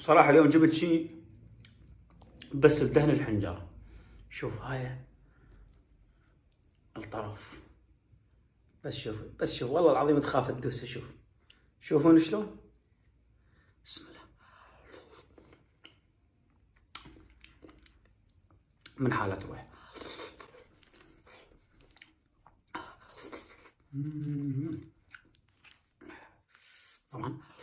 بصراحة اليوم جبت شيء بس لدهن الحنجرة. شوف هاي الطرف، بس شوف والله العظيم تخاف تدوسه. شوف شوفون شلون، بسم الله، من حالة تروح. طبعا